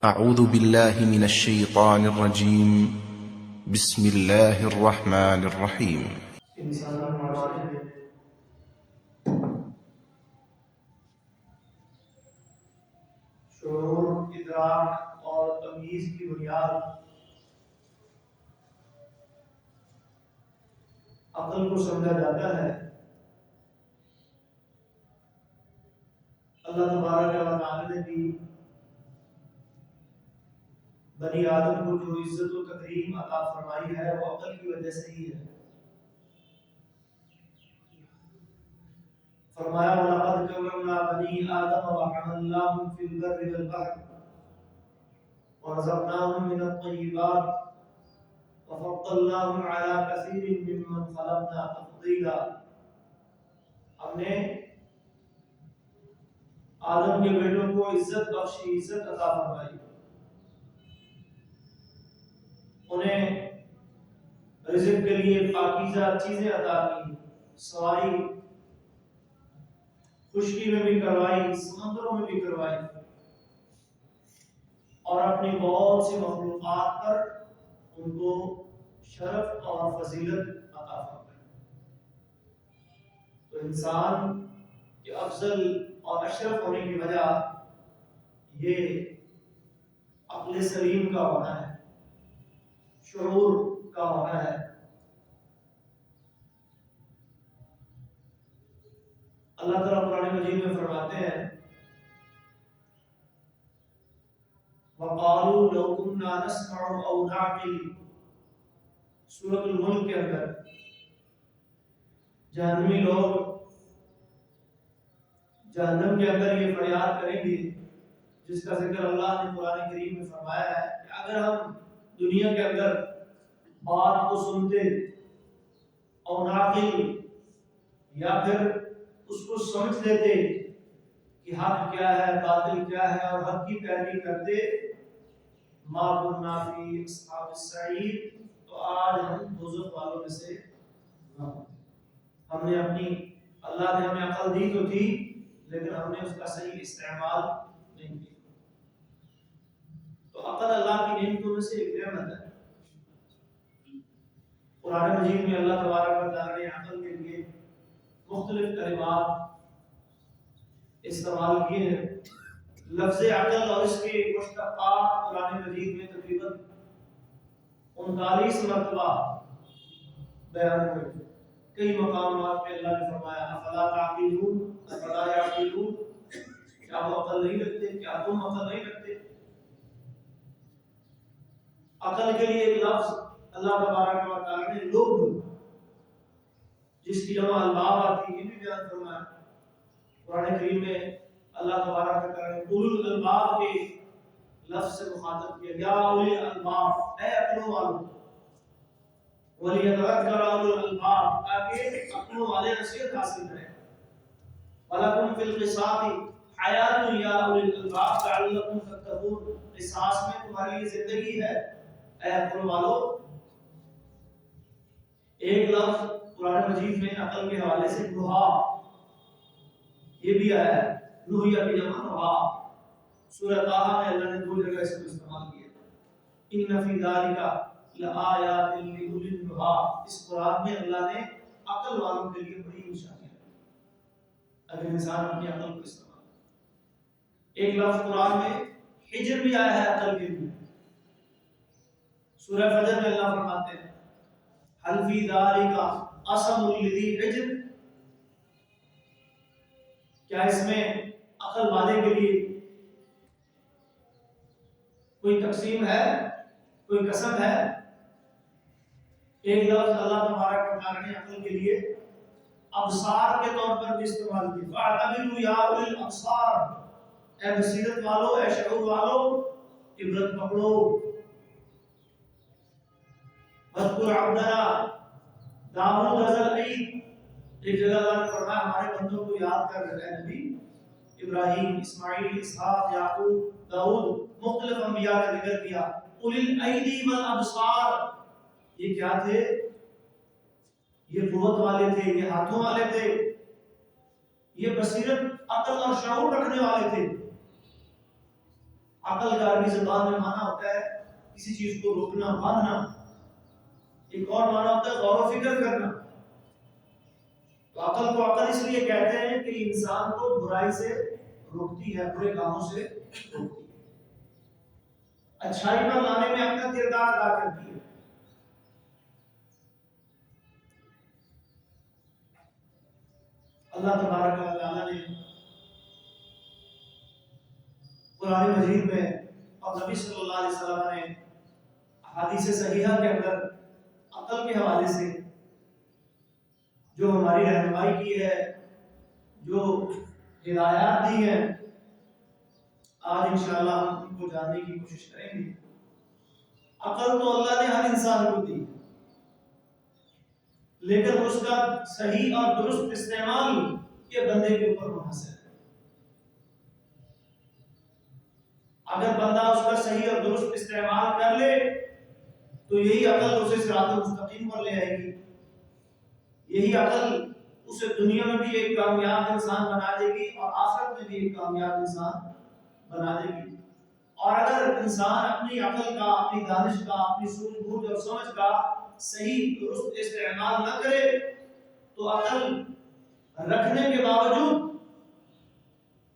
أعوذ بالله من الشيطان الرجيم بسم الله الرحمن الرحيم انسانی معاشرے میں شعور، ادراک اور تمیز کی بنیاد عقل کو سمجھا جاتا ہے۔ اللہ تبارک و تعالی نے بھی بنی آدم کو جو عزت و تکریم عطا فرمائی ہے وہ عقل کی وجہ سے ہی ہے۔ فرمایا وَلَقَدْ كَرَّمْنَا بَنِي آدَمَ وَحَمَلْنَاهُمْ فِي الْبَرِّ وَالْبَحْرِ وَرَزَقْنَاهُم مِّنَ الطَّيِّبَاتِ وَفَضَّلْنَاهُمْ عَلَىٰ كَثِيرٍ مِّمَّنْ خَلَقْنَا تَفْضِيلًا۔ ہم نے آدم کے بیٹوں کو عزت بخشی، عزت عطا فرمائی، انہیں رزق کے لیے پاکیزہ چیزیں عطا کی، سواری خشکی میں بھی کروائی، سمندروں میں بھی کروائی، اور اپنی بہت سی مخلوقات پر ان کو شرف اور فضیلت عطا فرمائی۔ تو انسان کے افضل اور اشرف ہونے کی وجہ یہ عقل سلیم کا ہونا ہے، شعور کا ہونا ہے۔ اللہ تعالیٰ قرآن مجید میں فرماتے ہیں وَقَالُوا لَوْ كُنَّا نَسْمَعُ أَوْ نَعْقِلُ، سورۃ الملک کے اندر جہنمی لوگ جہنم کے اندر یہ فریاد کریں گے جس کا ذکر اللہ نے قرآن کریم میں فرمایا ہے کہ اگر ہم دنیا کے اندر بات کو سنتے اور ناقل یا پھر اس کو سمجھ لیتے کہ حق کیا ہے باطل کیا ہے اور حق کی پیروی کرتے، ما كنا فی اصحاب السعیر، تو آج ہم دوزخ والوں میں سے نہ ہوتے۔ ہم نے اللہ نے ہمیں عقل دی تو تھی لیکن ہم نے اس کا صحیح استعمال نہیں کیا۔ تو عقل اللہ کی نعمتوں میں سے ایک نعمت ہے۔ قرآن مجید میں اللہ تبارک و تعالی نے عقل کے لیے مختلف کلمات استعمال کیے ہیں۔ لفظ عقل اور اس کے مشتقات قرآن مجید میں تقریباً 39 مرتبہ بیان ہوئے۔ کئی مقامات پہ اللہ نے فرمایا افلا تعقلون، افلا یعقلون، کیا وہ عقل نہیں رکھتے، کیا تم عقل نہیں رکھتے؟ عقل کے لیے ایک لفظ اللہ تبارک و تعالی نے لب، جس کی جمع الباب آتی ہے، یہ بھی بیان فرمایا۔ قرآن کریم میں اللہ تبارک و تعالی نے اولو الالباب کے لفظ سے مخاطب کیا، یا اولی الالباب، اے عقلوں والوں، وَلِيَتَذَكَّرَ أُولُو الْأَلْبَابِ، تاکہ عقلوں والے نصیحت حاصل کریں۔ وَلَكُمْ فِي الْقِصَاصِ حَیَاةٌ یَا أُولِي الْأَلْبَابِ لَعَلَّکُمْ تَتَّقُونَ، قصاص میں تمہارے لیے زندگی ہے اے عقل والو۔ ایک لفظ قرآن مجید میں عقل کے حوالے سے نہا، یہ بھی آیا ہے، نہیہ کی جمع نہا۔ سورہ طٰہٰ میں اللہ نے 2 جگہ اس کو استعمال کیا، ان فی ذالک لآیات لأولی النہیٰ۔ اس قرآن میں اللہ نے عقل والوں کے لیے بڑی نشانیاں دی اگر انسان اپنی عقل کو استعمال کرے۔ ایک لفظ قرآن میں حجر بھی آیا ہے عقل کے لیے۔ سورہ فجر میں اللہ فرماتے ہیں حل فی ذالک قسم لذی حجر، کیا اس میں عقل والے کے لیے کوئی تقسیم ہے، کوئی قسم ہے؟ ایک لفظ اللہ تبارک و تعالی نے عقل کے لیے ابصار کے طور پر بھی استعمال کیا، فَاعْتَبِرُوا يَا أُولِي الْأَبْصَارِ، اے بصیرت والو، اے شعور والو، عبرت پکڑو۔ وَاذْكُرْ عَبْدَنَا داؤد ذا الْأَيْدِ، ایک جگہ اللہ نے فرمایا ہمارے بندوں کو یاد کر رہے ہیں، نبی ابراہیم، اسماعیل، اسحاق، یعقوب، داؤد، مختلف انبیاء کا ذکر کیا۔ اولی الایدی والابصار، یہ کیا تھے؟ یہ قوت والے تھے، یہ ہاتھوں والے تھے، یہ بصیرت، عقل اور شعور رکھنے والے تھے۔ عقل کا عربی زبان میں معنی ہوتا ہے کسی چیز کو روکنا، باندھنا. ایک اور معنی ہوتا ہے غور و فکر کرنا. تو عقل کو عقل اس لیے کہتے ہیں کہ انسان کو برائی سے روکتی ہے، برے کاموں سے روکتی ہے، اچھائی پر لانے میں اپنا کردار ادا کرتی ہے. اللہ تبارک و تعالیٰ نے قرآن مجید میں اور نبی صلی اللہ علیہ وسلم نے حدیث صحیحہ کے اندر عقل کے حوالے سے جو ہماری رہنمائی کی ہے، جو ہدایات دی ہیں، آج انشاءاللہ ہم ان کو جاننے کی کوشش کریں گے. عقل تو اللہ نے ہر انسان کو دی، لیکن اس کا صحیح اور درست استعمال یہ بندے کے اوپر منحصر ہے. اگر بندہ اس کا صحیح اور درست استعمال کر لے تو یہی عقل اسے صراط مستقیم پر لے آئے گی. یہی عقل اسے دنیا میں بھی ایک کامیاب انسان بنا دے گی اور آخرت میں بھی ایک کامیاب انسان بنا دے گی. اور اگر انسان اپنی عقل کا، اپنی دانش کا، اپنی سوجھ بوجھ اور سمجھ کا صحیح درست استعمال نہ کرے تو عقل رکھنے کے باوجود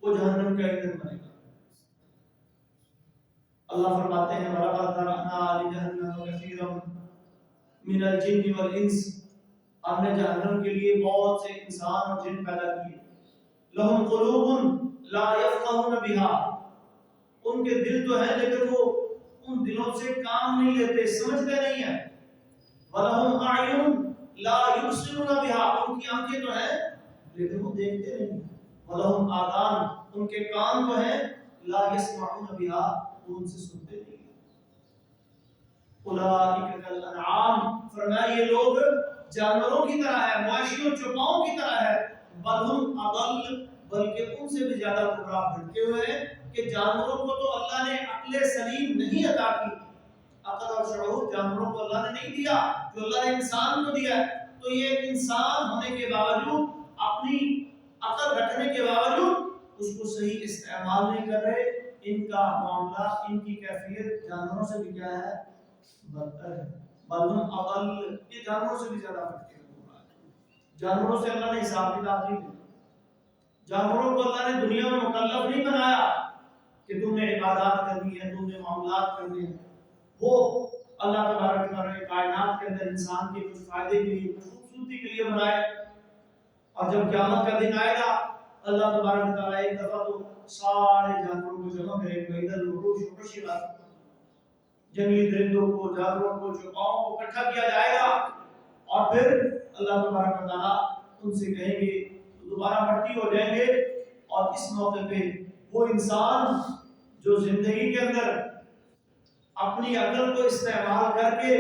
وہ جہنم کا ایندھن بنے گا. اللہ فرماتے ہیں وَلَقَدْ ذَرَأْنَا لِجَهَنَّمَ كَثِيرًا مِنَ الْجِنِّ وَالْإِنسِ، ہم نے جہنم کے لیے بہت سے انسان اور جن پیدا کیے. لَهُمْ قُلُوبٌ لَا يَفْقَهُونَ بِهَا، ان کے دل تو ہیں لیکن وہ ان دلوں سے کام نہیں لیتے، سمجھتے نہیں ہیں. وَلَهُمْ أَعْيُنٌ لَا يُبْصِرُونَ بِهَا، ان کی آنکھیں تو ہیں لیکن وہ دیکھتے نہیں. وَلَهُمْ آذان، ان کے کان تو ہیں، لَا يَسْمَعُونَ بِهَا، ان سے سنتے نہیں. اولئک کالانعام، فرمایا یہ لوگ جانوروں کی طرح ہے، مویشیوں چوپاؤں کی طرح ہے. بل ہم اضل، بلکہ ان سے بھی زیادہ گمراہ بھٹکے ہوئے ہیں کہ جانوروں کو تو اللہ نے عقل سلیم نہیں عطا کی. عقل اور شعور جانوروں کو اللہ نے نہیں دیا جو اللہ نے انسان کو دیا ہے. تو یہ انسان ہونے کے باوجود، اپنی عقل رکھنے کے باوجود اس کو صحیح استعمال نہیں کر رہے. ان کا معاملہ، ان کی کیفیت جانوروں سے بھی کیا ہے؟ بدتر ہے. بلہم اضل، یہ جانوروں سے بھی زیادہ بھٹکے ہوئے ہیں. جانوروں سے اللہ نے حساب کتاب نہیں دیا. جانوروں کو اللہ نے دنیا میں مکلف نہیں بنایا کہ تم نے عبادات کرنی ہے، تم نے معاملات کرنے ہیں. وہ اللہ تبارک و تعالیٰ نے کائنات کے اندر انسان کے کچھ فائدے کے لیے، کچھ خوبصورتی کے لیے بنائے. اور جب قیامت کا دن آئے گا اللہ تبارک و تعالیٰ ایک دفعہ تو سارے جانوروں کو جمع کرے گا. ادھر وحوش و حشرا، جنگلی درندوں کو، جانوروں کو، چوپاؤں کو اکٹھا کیا جائے گا. اور پھر اللہ تبارک و تعالیٰ ان سے کہیں گے تو دوبارہ مٹی ہو جائیں گے. اور اس موقع پہ وہ انسان جو زندگی کے اندر اپنی عقل کو استعمال کر کے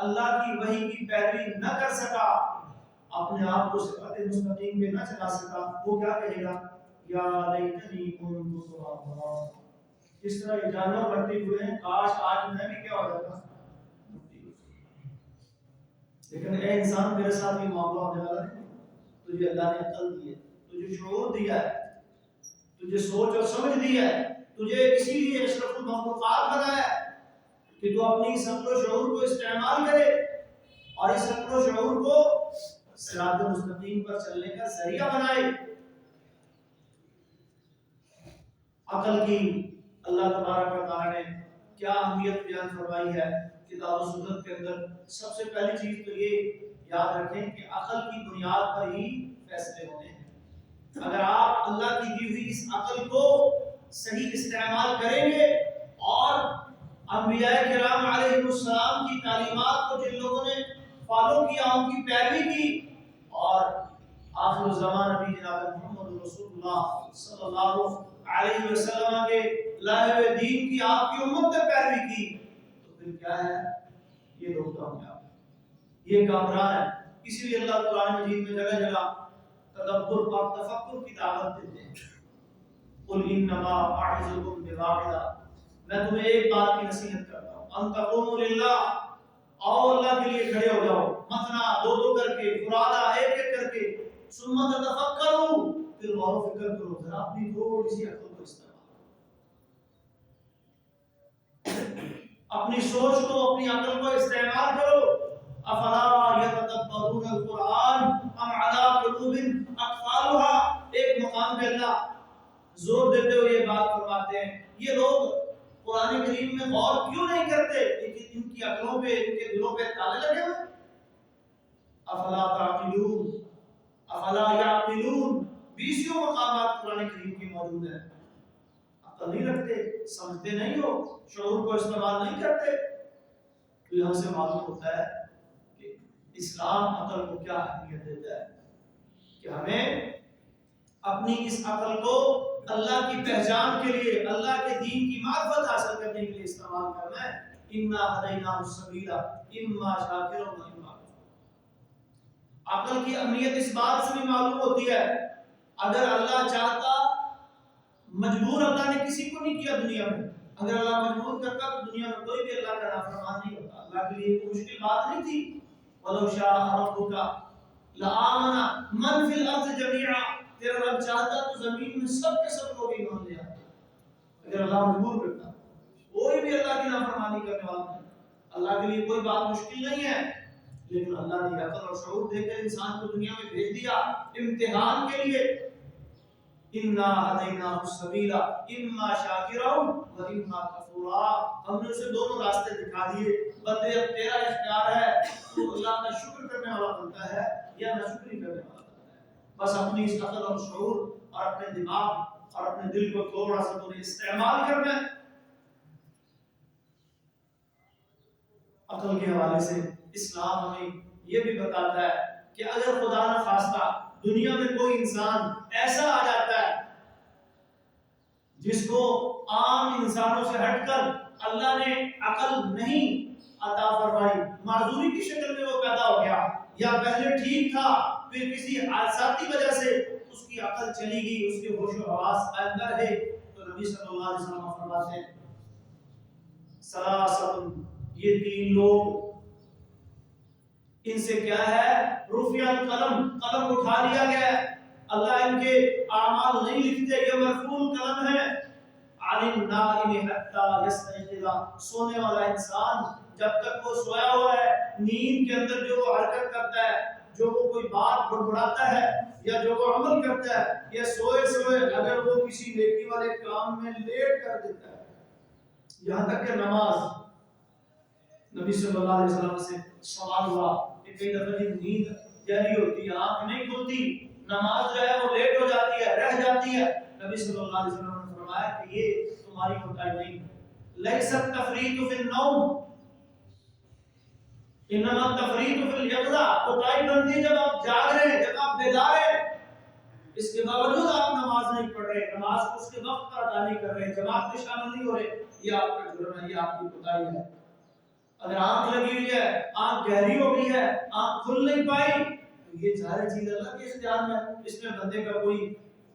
اللہ کی وحی کی پیروی نہ کر سکا، اپنے آپ کو صراط مستقیم پہ نہ چلا سکا، وہ کیا کہے گا؟ یا لیتنی کنت ترابا، اس طرح یہ جانور بڑھتے ہوئے ہیں، کاش آج میں بھی کیا ہو جاتا. لیکن اے انسان میرے ساتھ یہ معاملہ ہونے والا نہیں. تجھے اللہ نے عقل دی ہے، تجھے شعور دیا ہے، تجھے سوچ اور سمجھ دی ہے، تجھے اسی لیے اشرف المخلوقات بنایا ہے کہ تو اپنی اس عقل و شعور کو استعمال کرے اور اس عقل و شعور کو صراط مستقیم پر چلنے کا ذریعہ بنائے. عقل کی اللہ تبارک و تعالیٰ نے کیا اہمیت بیان فرمائی ہے کتاب و سنت کے اندر. سب سے پہلی چیز تو یہ یاد رکھیں کہ عقل کی بنیاد پر ہی فیصلے ہوتے ہیں. اگر آپ اللہ کی دی ہوئی اس عقل کو صحیح استعمال کریں گے اور انبیاء کرام علیہ السلام کی تعلیمات کو جن لوگوں نے فالو کیا، ان کی پیروی کی، اور آخر الزمان نبی جناب محمد رسول اللہ صلی اللہ علیہ وسلم کے لائے ہوئے دین کی آپ کی امت نے پیروی کی، تو پھر کیا ہے؟ یہ لوگ کامیاب ہیں، یہ کامران ہے. اسی لیے اللہ قرآن مجید میں جگہ جگہ تدبر اور تفکر کی دعوت دیتے ہیں. قل انما اعظکم بواحدہ، میں تمہیں ایک بات کی نصیحت کرتا ہوں، ان تقوموا للہ، آؤ اللہ کے لیے کھڑے ہو جاؤ، مثنا دو دو کر کے، فرادہ ایک ایک کر کے، ثم تتفکروا، پھر غور و فکر کرو، ذرا اپنی تھوڑی سی عقل کو استعمال. اپنی سوچ کو اپنی عقل کو استعمال کرو. افلا یتدبرون القرآن ام علی قلوب اقفالها. ایک مقام پہ اللہ زور دیتے ہوئے یہ بات فرماتے ہیں یہ لوگ قرآن کریم میں غور کیوں نہیں کرتے لیکن ان کی عقلوں پہ ان کے دلوں پہ تالے لگے ہوئے. افلا تعقلون افلا یعقلون 20 مقامات قرآن کریم کی موجود ہیں. عقل نہیں رکھتے, سمجھتے نہیں ہو, شعور کو استعمال نہیں کرتے. تو یہاں سے معلوم ہوتا ہے کہ اسلام عقل کو کیا اہمیت دیتا ہے کہ ہمیں اپنی اس عقل کو اللہ کی پہچان کے لیے, اللہ کے دین کی معرفت حاصل کرنے کے لیے استعمال کرنا ہے. انا ہدیناہ السبیل اما شاکرا و اما کفور. عقل کی اہمیت اس بات سے بھی معلوم ہوتی ہے اگر اللہ چاہتا, مجبور اللہ نے کسی کو نہیں کیا دنیا میں, اگر اللہ مجبور کرتا تو دنیا میں کوئی بھی اللہ کا نافرمان نہیں ہوتا. اللہ کے لیے کوئی مشکل بات نہیں تھی. وَلَوْ شَاءَ رَبُّكَ لَآمَنَ مَنْ فِي الْأَرْضِ جَمِيعًا. تیرا رب چاہتا تو زمین میں سب کے سب لوگ ایمان لے آتے اگر اللہ مجبور کرتا. کوئی بھی اللہ کی نافرمانی کرنے والا نہیں. اللہ کے لیے کوئی بات مشکل نہیں ہے, لیکن اللہ نے عقل اور شعور دے کر انسان کو دنیا میں بھیج دیا امتحان کے لیے. انا ہدیناہ السبیل اما شاکرا و اما کفورا. ہم نے اسے دونوں راستے دکھا دیے. بندے اب تیرا اختیار ہے, تو اللہ کا شکر کرنے والا بنتا ہے یا ناشکری کرنے والا بنتا ہے. بس اپنی اس عقل اور شعور اور اپنے دماغ اور اپنے دل کو تھوڑا سا تمہیں استعمال کرنا ہے. عقل کے حوالے سے اسلام ہمیں یہ بھی بتاتا ہے کہ اگر خدا نہ خواستہ دنیا میں کوئی انسان ایسا آ جاتا ہے جس کو عام انسانوں سے ہٹ کر اللہ نے عقل نہیں عطا فرمائی, معذوری کی شکل میں وہ پیدا ہو گیا, یا پہلے ٹھیک تھا پھر کسی حادثاتی وجہ سے اس کی عقل چلی گئی, اس کے ہوش و حواس اندر ہے, تو نبی صلی اللہ علیہ وسلم فرماتے ہیں ثلاثۃ, یہ 3 لوگ, ان سے کیا ہے, رفع القلم, قلم اٹھا لیا گیا ہے, اللہ ان کے اعمال نہیں لکھتے, یہ مرفوع قلم ہے. عن النائم حتی یستيقظ, سونے والا انسان جب تک وہ سویا ہوا ہے, نیند کے اندر جو وہ حرکت کرتا ہے, جو وہ کوئی بات بڑبڑاتا ہے یا جو وہ عمل کرتا ہے, یا سوئے سوئے اگر وہ کسی نیکی والے کام میں لیٹ کر دیتا ہے, یہاں تک کہ نماز. نبی صلی اللہ علیہ وسلم سے سوال ہوا کہ کئی دفعہ نیند گہری ہوتی ہے, آنکھ نہیں کھلتی, نماز جو ہے وہ لیٹ ہو جاتی ہے, رہ جاتی ہے. نبی صلی اللہ علیہ وسلم نے فرمایا کہ یہ تمہاری کوتاہی نہیں, لیس التفریط فی النوم انما التفریط فی الیقظہ. کوتاہی بنتی ہے جب آپ جاگ رہے ہیں, جب آپ بیدار ہیں, اس کے باوجود آپ نماز نہیں پڑھ رہے, نماز کو اس کے وقت پر ادا نہیں کر رہے, جماعت میں شامل نہیں ہو رہے, یہ آپ کا جرم ہے, یہ آپ کی کوتاہی ہے. اگر آنکھ لگی ہوئی ہے, آنکھ گہری ہو گئی ہے, آنکھ کھل نہیں پائی, تو یہ ظاہر چیز اللہ کے اختیار میں, اس میں بندے کا کوئی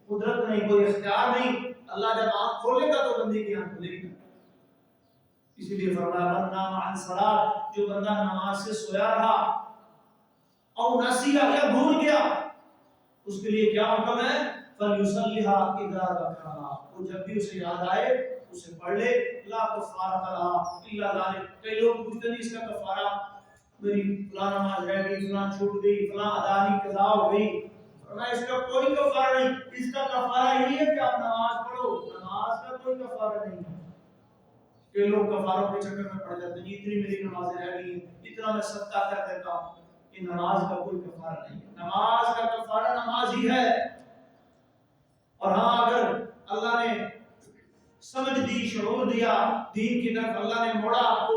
قدرت نہیں, کوئی اختیار نہیں. اللہ جب آنکھ کھولے گا تو بندے کی آنکھ کھلے گی. اسی لیے فرمایا من نام عن صلاۃ, جو بندہ نماز سے سویا رہا, او نسیا یا بھول گیا, اس کے لیے کیا حکم ہے, فلیصلیھا اذا ذکرھا, وہ جب بھی اسے یاد آئے اسے پڑھ لے. لا کفارۃ لہا الا ذلک. کئی لوگ پوچھتے ہیں اس کا کفارہ, میری فلاں نماز رہ گئی, فلاں چھوٹ گئی, فلاں ادا نہیں قضا ہو گئی. فرمایا اس کا کوئی کفارہ نہیں, اس کا کفارہ یہی ہے کہ آپ نماز پڑھو, نماز کا کوئی کفارہ نہیں ہے. کہ لوگ کفاروں کے چکر میں پڑ جاتے ہیں, اتنی میری نمازیں رہ گئی, اتنا میں صدقہ کر دیتا ہوں. یہ نماز کا کوئی کفارہ نہیں ہے. نماز کا کفارہ نماز ہی ہے. اور ہاں اگر اللہ نے سمجھ دی, شعور دیا, دین کی طرف اللہ نے موڑا آپ کو,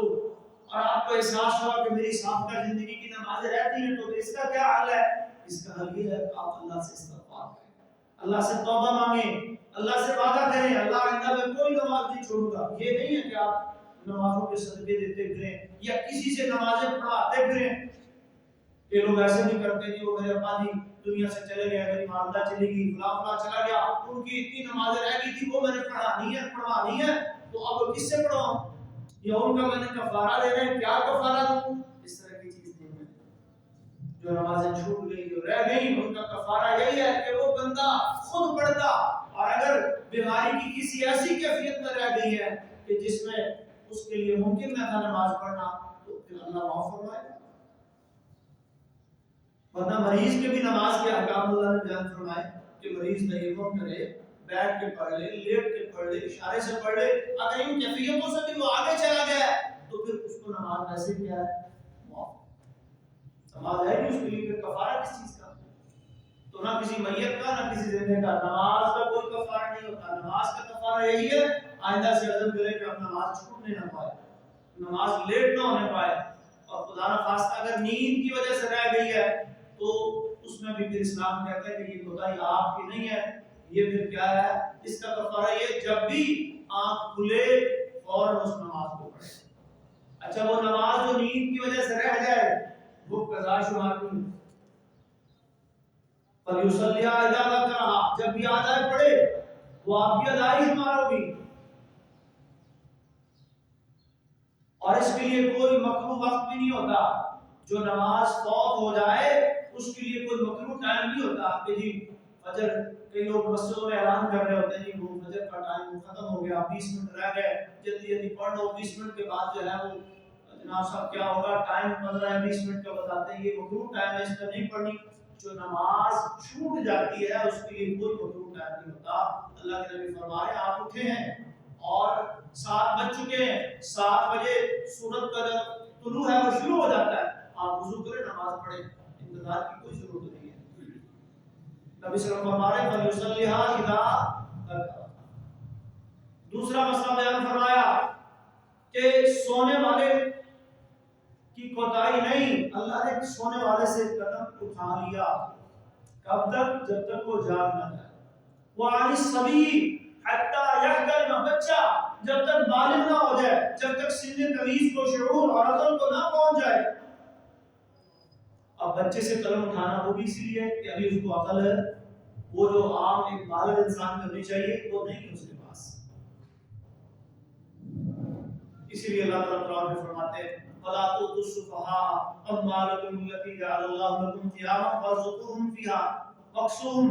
اور آپ کو احساس ہوا کہ میری سابقہ زندگی کی نمازیں رہتی ہیں, تو اس کا کیا حل ہے؟ اس کا حل یہ ہے کہ آپ اللہ سے استغفار کریں, اللہ سے توبہ مانگیں, اللہ سے وعدہ کریں, اللہ آئندہ میں کوئی نماز نہیں چھوڑوں گا. یہ نہیں ہے کہ آپ نمازوں کے صدقے دیتے پھریں یا کسی سے نمازیں پڑھاتے پھریں. کہ لوگ ایسے نہیں کرتے کہ وہ میرے ابا جی دنیا سے چلے گئے, میری والدہ چلی گئی, فلاں فلاں چلا گیا, ان کی اتنی نمازیں رہ گئی تھی, وہ میں نے پڑھانی ہے, تو اب کس سے پڑھاؤں, یا ان کا میں نے کفارہ دینا ہے, کیا کفارہ دوں؟ اس طرح کی چیز نہیں ہے. جو نمازیں چھوٹ گئی, جو رہ گئی, ان کا کفارہ یہی ہے کہ وہ بندہ خود پڑھتا, اور اگر بیماری کی کسی ایسی کیفیت میں رہ گئی ہے کہ جس میں اس کے لیے ممکن نہ تھا نماز پڑھنا، تو پھر اللہ معاف فرمائے گا۔ ورنہ مریض کے بھی نماز کے احکام اللہ نے بیان فرمائے کہ مریض تیمم کرے، بیٹھ کے پڑھ لے، لیٹ کے پڑھ لے، اشارے سے پڑھ لے، اگر ان کیفیتوں سے بھی وہ آگے چلا گیا تو پھر اس کو نماز ویسے کیا ہے معاف۔ نماز ہے کہ اس کے لیے پھر کفارہ کس چیز کا؟ تو نہ کسی میت کا نہ کسی زندے کا، نماز کا کوئی کفارہ نہیں ہوتا۔ نماز کا کفارہ یہی ہے آئندہ سے عزم کرے کہ اب نماز چھوٹنے نہ پائے، نماز لیٹ نہ ہونے پائے، اور خدا نہ خواستہ اگر نیند کی وجہ سے رہ گئی ہے تو اس میں بھی پھر اسلام کہتا ہے کہ یہ کوتاہی آپ کی نہیں ہے، یہ پھر کیا ہے؟ اس کا کفارہ یہ جب بھی آنکھ کھلے فوراً اس نماز کو پڑھے۔ اچھا وہ نماز جو نیند کی وجہ سے رہ جائے وہ قضا شمار نہیں، فَلْيُصَلِّ إِذَا ذَكَرَهَا، جب بھی یاد آئے پڑھے، وہ آپ کی ادائی شمار ہوگی۔ اور اس کے لیے کوئی مکروہ وقت بھی نہیں ہوتا، جو نماز فوت ہو جائے اس کے لیے کوئی مکروہ ٹائم نہیں ہوتا کہ جی فجر، کئی لوگ مسجدوں میں اعلان کر رہے ہوتے ہیں جی وہ فجر کا ٹائم ختم ہو گیا، 20 منٹ رہ گئے، جلدی جلدی پڑھ لو، 20 منٹ کے بعد جو ہے وہ جناب صاحب کیا ہوگا، ٹائم 15-20 منٹ کا بتاتے ہیں، یہ مکروہ ٹائم ہے، اس میں نہیں پڑھنی۔ جو نماز چھوٹ جاتی ہے اس کے لیے کوئی مکروہ ٹائم نہیں ہوتا۔ اللہ کے نبی فرمائے آپ اٹھے ہیں اور 7 بج چکے ہیں، 7 بجے سورج کا جب طلوع ہے وہ شروع ہو جاتا ہے، آپ وضو کریں نماز پڑھیں، انتظار کی کوئی ضرورت نہیں ہے۔ نبی صلی اللہ علیہ وسلم فرمائے فَلْيُصَلِّهَا إِذَا ذَكَرَ۔ دوسرا مسئلہ بیان فرمایا کہ سونے والے کی کوتاہی نہیں، اللہ نے سونے والے سے قدم اٹھا لیا، کب تک؟ جب تک وہ جاگ نہ جائے۔ وَعَنِ الصَّبِيِّ حَتَّى يَحْتَلِمَ، بچہ جب تک بالغ نہ ہو جائے، جب تک سن تمیز کو، شعور اور عقل کو نہ پہنچ جائے۔ اب بچے سے قلم اٹھانا وہ بھی اسی لیے کہ ابھی اس کو عقل ہے، وہ جو عام ایک بالغ انسان میں ہونی چاہیے وہ نہیں ہے اس کے پاس۔ اسی لیے اللہ تعالیٰ قرآن میں فرماتے ہیں فَلَا تُؤْتُوا السُّفَهَاءَ أَمْوَالَكُمُ الَّتِي جَعَلَ اللَّهُ لَكُمْ قِيَامًا وَارْزُقُوهُمْ فِيهَا وَاكْسُوهُمْ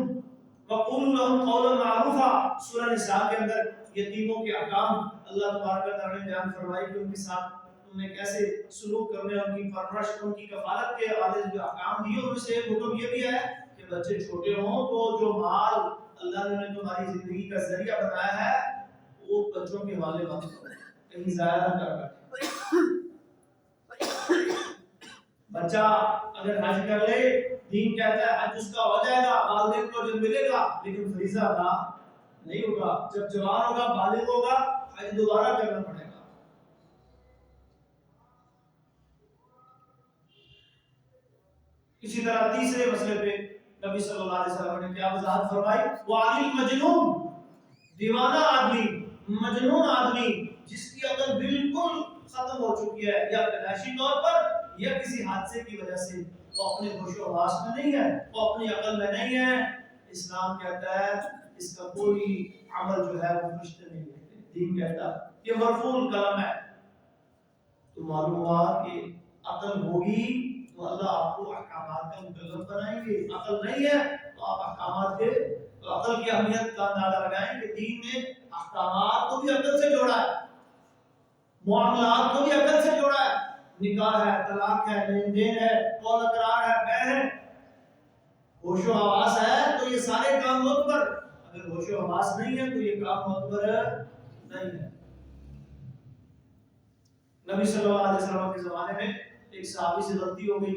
وَقُولُوا لَهُمْ قَوْلًا مَّعْرُوفًا۔ سورہ نساء کے اندر یتیموں کے احکام اللہ تبارک و تعالیٰ نے بیان فرمائے کہ ان کے ساتھ تم نے کیسے سلوک کرنے، ان کی پرورش، ان کی کفالت کے حوالے سے جو احکام دیے ان میں سے ایک حکم یہ بھی ہے کہ بچے چھوٹے ہوں تو جو مال اللہ نے تمہاری زندگی کا ذریعہ بنایا ہے وہ بچوں کے حوالے مت کرو، کہیں ضائع نہ کر بیٹھے۔ بچہ اگر حج کر لے، دین کہتا ہے حج اس کا ہو جائے گا، والدین کو جو ملے گا، لیکن فریضہ ادا نہیں ہوگا۔ جب جوان ہوگا، بالغ ہوگا، حج دوبارہ کرنا پڑے گا۔ اسی طرح تیسرے مسئلے پہ نبی صلی اللہ علیہ وسلم نے کیا وضاحت فرمائی؟ وَعَلِي الْمَجْنُونَ، دیوانہ آدمی، مجنون آدمی جس کی عقل بالکل ختم ہو چکی ہے، یا پیدائشی طور پر یا کسی حادثے کی وجہ سے، وہ اپنے ہوش و حواس میں نہیں ہے، وہ اپنی عقل میں نہیں ہے، اسلام کہتا ہے اس کا کوئی عمل جو ہے وہ فرشتے نہیں لیتے۔ دین کہتا ہے یہ مرفوع القلم ہے۔ تو معلوم ہوا کہ عقل ہوگی تو اللہ آپ کو احکامات کا مکلف بنائیں گے، عقل نہیں ہے تو آپ احکامات کے، تو عقل کی اہمیت کا اندازہ لگائیں کہ دین نے احکامات کو بھی عقل سے جوڑا ہے، معاملات کو بھی عقل سے جوڑا ہے، نکاح ہے، طلاق ہے، لین دین ہے، قول اقرار ہے، بیع ہے، ہوش و حواس ہے تو یہ سارے کام معتبر، اگر ہوش و حواس نہیں ہے تو یہ کام معتبر نہیں ہے۔ نبی صلی اللہ علیہ وسلم کے زمانے میں ایک صحابی سے غلطی ہو گئی،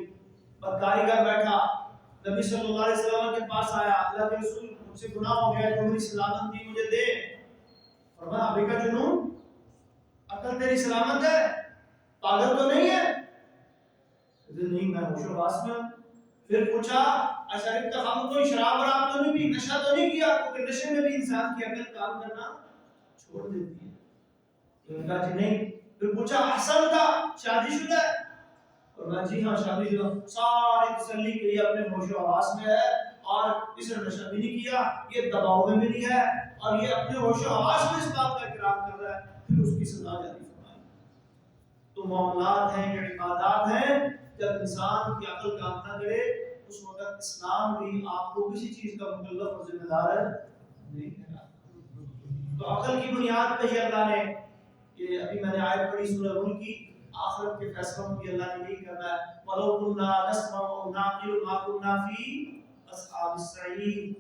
بدکاری کر بیٹھا، نبی صلی اللہ علیہ وسلم کے پاس آیا، اللہ کے رسول مجھ سے گناہ ہو گیا، تمہاری سلامت دی مجھے دے۔ فرمایا ابھی کا جنون، عقل تیری سلامت ہے، پاگل تو نہیں ہے؟ نہیں میں ہوش و حواس میں ہوں۔ پھر پوچھا اشرب تخم، کوئی شراب وراب تو نہیں پی، نشہ تو نہیں کیا؟ کیونکہ نشے میں بھی انسان کی عقل کام کرنا چھوڑ دیتی ہے۔ تو نے کہا جی نہیں۔ پھر پوچھا احسن تھا، شادی شدہ ہے؟ اور میں جی ہاں شادی شدہ ہوں۔ ساری تسلی کے لیے اپنے ہوش و حواس میں ہے اور اس نے نشہ بھی نہیں کیا، یہ دباؤ میں بھی نہیں ہے، اور یہ اپنے ہوش و حواس میں اس بات کا اقرار کر رہا ہے، پھر اس کی سزا جاری فرمائی۔ تو معاملات ہیں، یہ عبادات ہیں، جب انسان کی عقل کام نہ کرے اس وقت اسلام بھی آپ کو کسی چیز کا مکلف اور ذمہ دار نہیں ہے۔ تو عقل کی بنیاد پہ ہی اللہ نے یہ ابھی میں نے آیت پڑھی سورہ روم کی، آخرت کے فیصلوں میں بھی اللہ نے یہی کرنا ہے، وَلَوْ كُنَّا نَسْمَعُ أَوْ نَعْقِلُ مَا كُنَّا فِي أَصْحَابِ السَّعِيرِ۔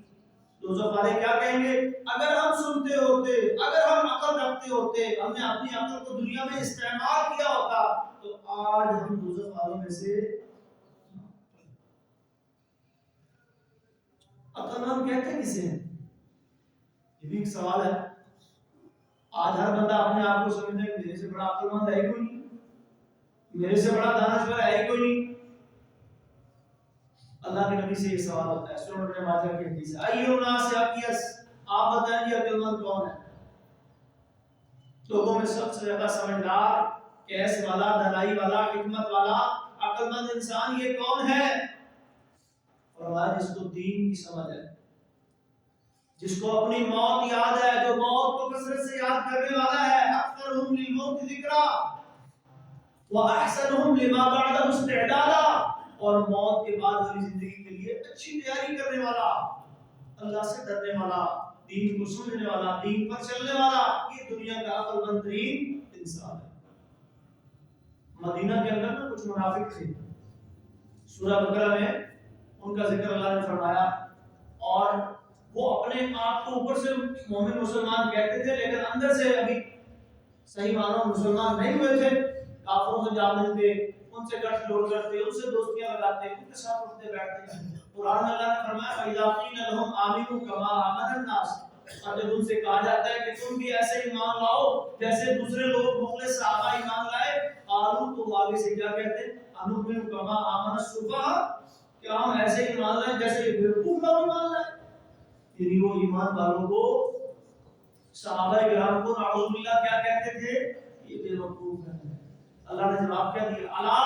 دوزخ والے کیا کہیں گے؟ اگر ہم سنتے ہوتے، اگر ہم عقل رکھتے ہوتے، ہم نے اپنی عقل کو دنیا میں استعمال کیا ہوتا تو آج ہم دوزخ والوں میں سے۔ عقل مند کہتے کسے ہیں؟ یہ بھی ایک سوال ہے۔ آج ہر بندہ اپنے آپ کو سمجھتا ہے کہ میرے سے بڑا عقل مند ہے کوئی نہیں، میرے سے بڑا دانشور ہے کوئی نہیں۔ اللہ کے نبی سے یہ سوال ہوتا ہے، سنن ابن ماجہ کی حدیث ہے، ایو الناس اقیس، آپ بتائیں گے عقل مند کون ہے؟ لوگوں میں سب سے زیادہ سمجھدار، کیس والا، دانائی والا، حکمت والا، عقل مند انسان یہ کون ہے؟ فرمایا جس کو دین کی سمجھ ہے، جس کو اپنی موت یاد ہے، جو موت کو کثرت سے یاد کرنے والا ہے، اکثرهم للموت ذکرا واحسنهم لما بعده استعدادا، اور موت کے بعد والی زندگی کے لیے اچھی تیاری کرنے والا، اللہ سے ڈرنے والا، دین کو سمجھنے والا، دین پر چلنے والا، یہ دنیا کا عقل مند ترین انسان ہے۔ مدینہ کے اندر نا کچھ منافق تھے، سورہ بقرہ میں ان کا ذکر اللہ نے فرمایا، اور وہ اپنے آپ کو اوپر سے مومن مسلمان کہتے تھے لیکن اندر سے ابھی صحیح معنوں مسلمان نہیں ہوئے تھے، کافروں سے جا ملتے، ان سے گٹھ جوڑ کرتے، ان سے دوستیاں لگاتے، ان کے ساتھ اٹھتے بیٹھتے۔ قرآن میں اللہ نے فرمایا فَإِذَا قِيلَ لَهُمْ آمِنُوا كَمَا آمَنَ النَّاسُ، اور جب ان سے کہا جاتا ہے کہ تم بھی ایسے ایمان لاؤ جیسے دوسرے لوگ مخلص صحابہ ایمان لائے، قالوا، تو وہ آگے سے کیا کہتے ہیں، أَنُؤْمِنُ كَمَا آمَنَ السُّفَهَاءُ، کیا ہم ایسے ایمان لائیں جیسے بیوقوف لوگ ایمان لائے؟ یعنی وہ ایمان والوں کو، صحابہ کرام کو نعوذ باللہ کیا کہتے تھے؟ یہ بے وقوف ہیں۔ اللہ نے جواب کیا دیا، الا،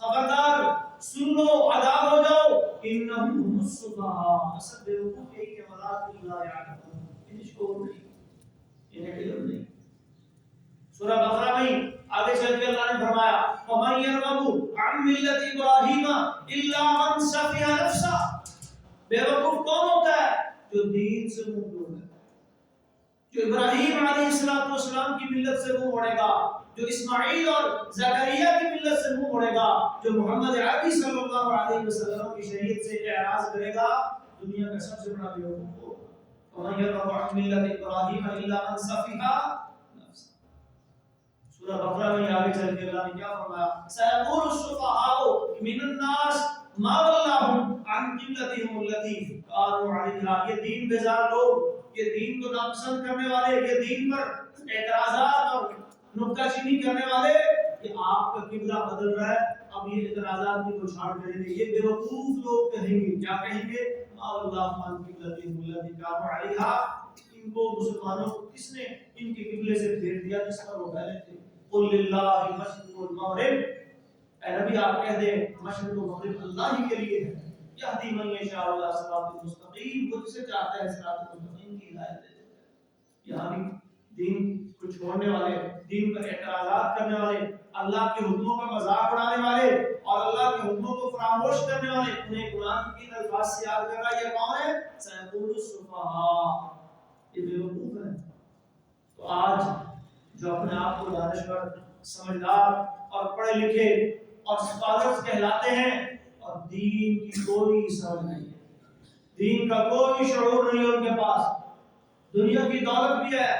خبردار، سن لو، آگاہ ہو جاؤ، انہم هم السفہاء، اصل بے وقوف یہی کہ ولکن لا یعلمون، انہیں شعور نہیں، انہیں علم نہیں۔ سورہ بقرہ میں آگے چل کے اللہ نے فرمایا وَمَن يَرْغَبُ عَن مِّلَّةِ إِبْرَاهِيمَ إِلَّا مَن سَفِهَ نَفْسَهُ، بے وقوف کون ہوتا ہے؟ جو دین سے منہ موڑ ہے، جو ابراہیم علیہ السلام کی ملت سے منہ موڑے گا، جو اسماعیل اور زکریا کی ملت سے منہ موڑے گا، جو محمد عربی صلی اللہ علیہ وسلم کی شریعت سے اعراض کرے گا، دنیا کا سب سے بڑا بیوقوف ہوگا۔ وَمَن يَرْغَبُ عَن مِّلَّةِ إِبْرَاهِيمَ إِلَّا مَن سَفِهَ نَفْسَهُ۔ سورہ بقرہ میں آگے چل کے اللہ نے کیا فرمایا، سَيَقُولُ السُّفَهَاءُ مِنَ النَّاسِ مَا وَلَّاهُمْ عَن قِبْلَتِهِمُ الَّتِي كَانُوا عَلَيْهَا، یہ دین بیزار لوگ، یہ دین کو ناپسند کرنے والے، یہ دین پر اعتراضات اور نکتہ چینی کرنے والے، یہ آپ کا قبلہ بدل رہا ہے، اب یہ اعتراضات کی بچھاڑ کریں گے، یہ بے وقوف لوگ کہیں گے، کیا کہیں گے، ما وَلَّاهُمْ عَن قِبْلَتِهِمُ الَّتِي كَانُوا عَلَيْهَا، ان کو مسلمانوں کو کس نے ان کے قبلے سے پھیر دیا جس پر وہ پہلے تھے۔ قُلْ لِلَّهِ الْمَشْرِقُ وَالْمَغْرِبُ، اے نبی آپ کہہ دیں مشرق و مغرب اللہ ہی کے لیے ہے، یہدی من یشاء الی صراط مستقیم، وہ جسے چاہتا ہے صراط مستقیم کی ہدایت دے دیتا ہے۔ یہاں بھی دین کو چھوڑنے والے، دین پر اعتراضات کرنے والے، اللہ کے حکموں کا مذاق اڑانے والے اور اللہ کے حکموں کو فراموش کرنے والے، انہیں قرآن کی الفاظ سے یاد کر رہا ہے، یہ کون ہے؟ سیقول السفہاء، یہ بے وقوف ہے۔ تو آج جو اپنے آپ کو دانشور، سمجھدار اور پڑھے لکھے اور اسکالرز کہلاتے ہیں اور دین کی کوئی سمجھ نہیں ہے، دین کا کوئی شعور نہیں ہے ان کے پاس، دنیا کی دولت بھی ہے،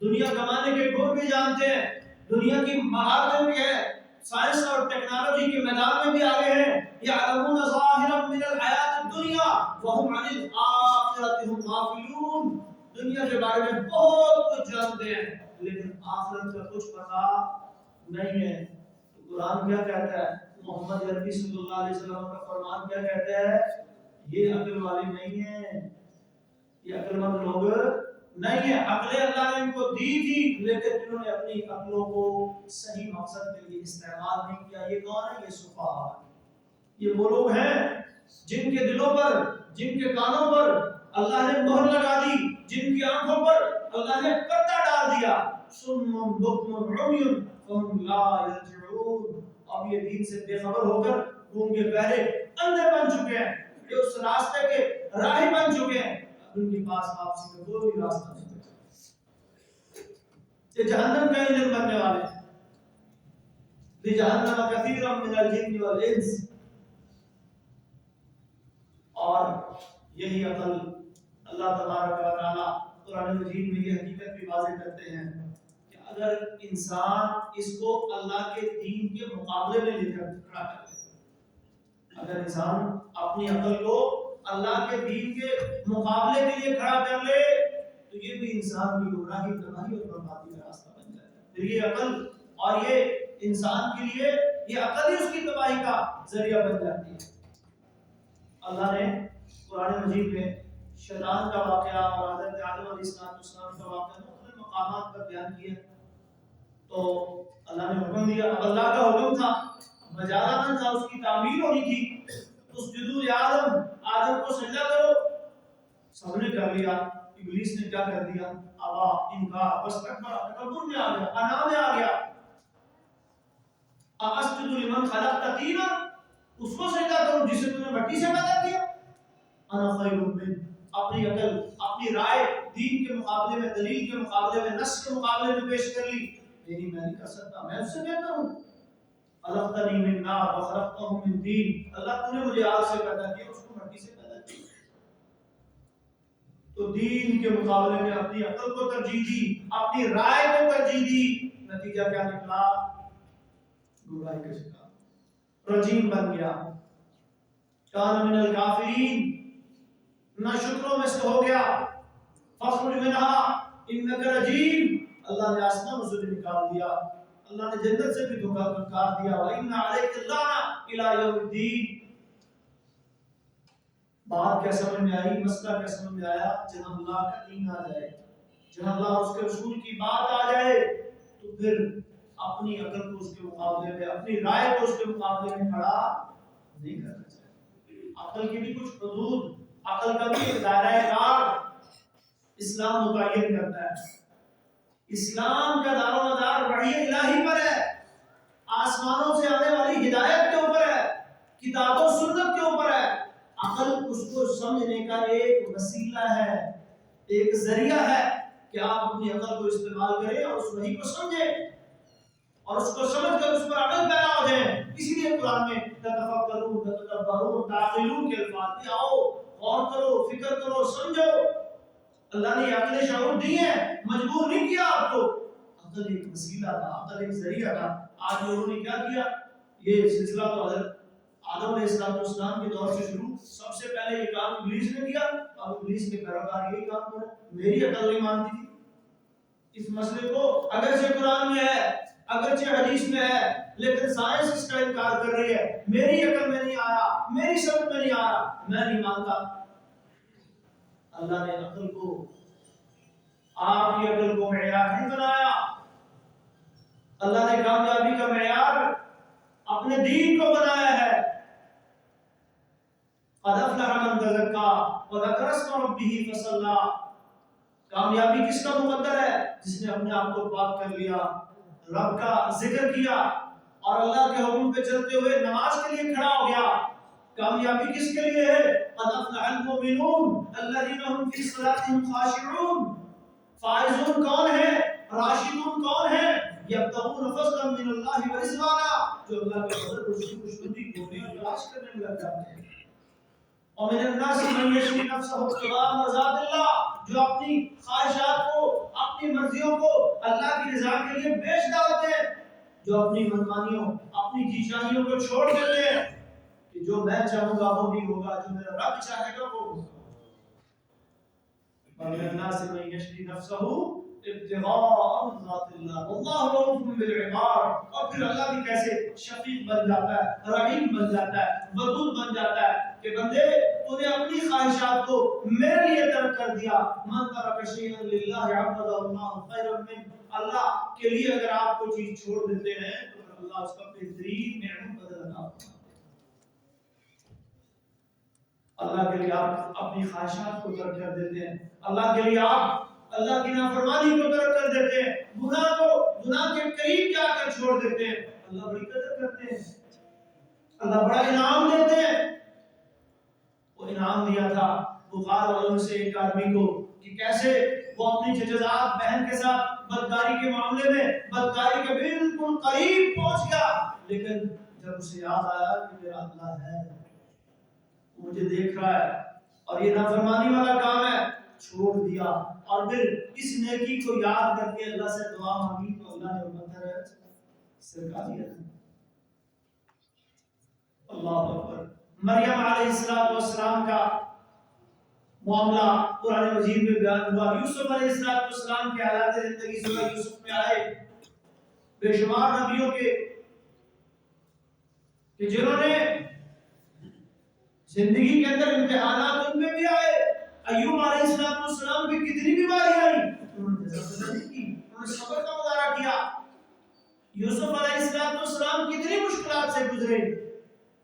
دنیا کمانے کے گن بھی جانتے ہیں، دنیا کی مہارتیں بھی ہیں، سائنس اور ٹیکنالوجی کے میدان میں بھی آگے ہیں، یعلمون ظاہرا من الحیات الدنیا وهم عن الآخرۃ هم غافلون، دنیا کے بارے میں بہت کچھ جانتے ہیں لیکن آخرت کا کچھ پتہ نہیں ہے۔ تو قرآن کیا کہتا ہے، محمد عربی صلی اللہ علیہ وسلم کا فرمان کیا کہتا ہے، یہ عقل والے نہیں ہیں، یہ عقل مند لوگ نہیں ہیں، عقلیں اللہ نے ان کو دی تھی لیکن انہوں نے اپنی عقلوں کو صحیح مقصد کے لیے استعمال نہیں کیا۔ یہ کون ہے؟ یہ سفہاء، یہ وہ لوگ ہیں جن کے دلوں پر، جن کے کانوں پر اللہ نے مہر لگا دی، جن کی آنکھوں پر اللہ نے پردہ ڈال دیا، صم بکم عمی فہم لا یرجعون، اب یہ دین سے بے خبر ہو کر گونگے بہرے اندھے بن چکے ہیں، یہ اس راستے کے راہی بن چکے ہیں، اب ان کے پاس واپسی کا کوئی راستہ نہیں ہے۔ یہ جہنم کا ایندھن بننے والے ہیں. لِجَهَنَّمَ كَثِيرًا مِنَ الْجِنِّ وَالْإِنسِ. اور یہی عقل اللہ تبارک و تعالیٰ قرآن مجید میں یہ حقیقت بھی واضح کرتے ہیں کہ اگر انسان اس کو اللہ کے دین کے مقابلے میں لے کر کھڑا کر لے، اگر انسان اپنی عقل کو اللہ کے دین کے مقابلے کے لیے کھڑا کر لے تو یہ بھی انسان کی گمراہی، تباہی اور بربادی کا راستہ بن جائے گا. پھر یہ عقل اور یہ انسان کے لیے یہ عقل ہی اس کی تباہی کا ذریعہ بن جاتی ہے. اللہ نے قرآن مجید میں شیطان کا واقعہ اور حضرت آدم علیہ السلام کا واقعہ مختلف مقامات پر بیان کیا. تو اللہ نے حکم دیا، اب اللہ کا حکم تھا، مجالہ تھا، اس کی تعمیر ہونی تھی. اسجدوا لآدم، آدم کو سجدہ کرو. سب نے کر لیا. ابلیس نے کیا کر دیا؟ ابا، انکار، واستکبر، تکبر میں آ گیا، انا میں آ گیا. اسجد لمن خلقت طینا، اس کو سجدہ کرو جسے تم نے مٹی سے پیدا کیا. انا خیر منہ، اپنی عقل، اپنی رائے دین کے مقابلے میں، دلیل کے مقابلے میں، نص کے مقابلے میں پیش کر لی. نہیں، میں نہیں کر سکتا، میں اس سے بہتر ہوں. خلقتنی من نار وخلقتہ من طین، اللہ تو نے مجھے آگ سے پیدا کیا، اس کو مٹی سے پیدا کیا. تو دین کے مقابلے میں اپنی عقل کو ترجیح دی، اپنی رائے کو ترجیح دی. نتیجہ کیا نکلا؟ گمراہی کا شکار، رجیم بن گیا. کان من الکافرین، نہ شکروں میں سے ہو گیا. فخرج منہا انک رجیم، اللہ نے آسمان سے نکال دیا، اللہ نے جنت سے بھی دھکار دیا. وَإِنَّ عَلَيْكَ اللَّعْنَةَ إِلَى يَوْمِ الدِّينِ. بات کیا سمجھ میں آئی؟ مسئلہ کیا سمجھ میں آیا؟ جہاں اللہ کا دین آ جائے، جہاں اللہ اور اس کے رسول کی بات آ جائے تو پھر اپنی عقل کو اس کے مقابلے میں، اپنی رائے کو اس کے مقابلے میں کھڑا نہیں کرنا چاہیے. عقل کی بھی کچھ حدود، عقل کا بھی ایک دائرہ کار اسلام متعین کرتا ہے. اسلام کا دار و مدار وحی الہی پر ہے، آسمانوں سے آنے والی ہدایت کے اوپر ہے، کتاب و سنت کے اوپر ہے. عقل اس کو سمجھنے کا ایک وسیلہ ہے، ایک ذریعہ ہے کہ آپ اپنی عقل کو استعمال کریں اور اس وحی کو سمجھیں اور اس کو سمجھ کر اس پر عمل پیدا ہو جائیں. اسی لیے قرآن میں تتفکرون، تتدبرون، تعقلون کے الفاظ بھی آؤ، غور کرو، فکر کرو، سمجھو. اللہ نے عقل شعور دی ہے، مجبور نہیں کیا آپ کو. عقل ایک وسیلہ تھا، عقل ایک ذریعہ تھا. آج لوگوں نے کیا کیا؟ یہ سلسلہ تو حضرت آدم علیہ السلام کے دور سے شروع، سب سے پہلے یہ کام ابلیس نے کیا. اب ابلیس کے پیروکار یہی کام کرے. میری عقل نہیں مانتی تھی اس مسئلے کو، اگرچہ قرآن میں ہے، اگرچہ حدیث میں ہے، لیکن سائنس اس کا انکار کر رہی ہے. میری عقل میں نہیں آیا، میری سمجھ میں نہیں آیا، میں نہیں مانتا. اللہ نے عقل کو، آپ کی عقل کو معیار نہیں بنایا. اللہ نے کامیابی کا معیار اپنے دین کو بنایا ہے. قد افلح من تزکا وذکر اسم ربہ فصلی. کامیابی کس کا مقدر ہے؟ جس نے اپنے آپ کو پاک کر لیا، رب کا ذکر کیا اور اللہ کے حکم پہ چلتے ہوئے نماز کے لیے کھڑا ہو گیا. کامیابی کس کے لیے ہے؟ قد افلح المؤمنون الذین هم فی صلاتهم خاشعون. فائزون کون ہیں؟ راشدون کون ہیں؟ یبتغون فضلا من اللہ ورضوانا، جو اللہ کے فضل اور اس کی خوشنودی کو تلاش کرنے میں لگ جاتے ہیں. ومن الناس من یشری نفسه ابتغاء مرضات اللہ، جو اپنی خواہشات کو، اپنی مرضیوں کو اللہ کی رضا کے لیے بیچ ڈالتے ہیں، جو اپنی منمانیوں، اپنی جی چاہیوں کو چھوڑ دیتے ہیں کہ جو میں چاہوں گا وہ بھی ہوگا، جو میرا رب چاہے گا وہ ہوگا. ومن الناس من یشری نفسه ابتغاء مرضات اللہ واللہ رؤوف بالعباد. اور پھر اللہ بھی کیسے شفیق بن جاتا ہے، رحیم بن جاتا ہے، ودود بن جاتا ہے کہ بندے تو نے اپنی خواہشات کو میرے لیے ترک کر دیا. من ترک شیئا للہ عوضہ اللہ خیرا منہ. اللہ کے لیے اگر آپ کو چیز چھوڑ دیتے ہیں تو اللہ اس کا بہترین نعمت بدل عطا فرماتا ہے. اللہ کے لیے آپ اپنی خواہشات کو ترک کر دیتے ہیں، اللہ کے لیے آپ اللہ کی نافرمانی کو ترک کر دیتے ہیں، گناہ کے قریب جا کر چھوڑ دیتے ہیں. اللہ بڑی قدر کرتے ہیں، اللہ بڑا انعام دیتے ہیں. وہ انعام دیا تھا بخار والوں سے ایک آدمی کو کہ کیسے وہ اپنی چچزاد بہن کے ساتھ بدکاری کے معاملے میں بدکاری کے بالکل قریب پہنچ گیا، لیکن جب اسے یاد آیا کہ میرا اللہ ہے، مجھے دیکھ رہا ہے اور یہ نافرمانی والا کام ہے، چھوڑ دیا اور پھر اس نیکی کو یاد کر کے اللہ سے دعا مانگی تو اللہ نے مقدر سرکا دیا۔ اللہ اکبر۔ مریم علیہ السلام کا معاملہ قرآن مجید میں بیان ہوا، یوسف علیہ السلام کے حالات زندگی سورہ یوسف میں آئے، بے شمار نبیوں کے کہ جنہوں نے زندگی کے اندر امتحانات ان میں بھی آئے۔ ایوب علیہ السلام کی کتنی بیماری آئی، انہوں نے جزا نہیں کی، انہوں نے صبر کا مظاہرہ کیا۔ یوسف علیہ السلام کتنی مشکلات سے گزرے،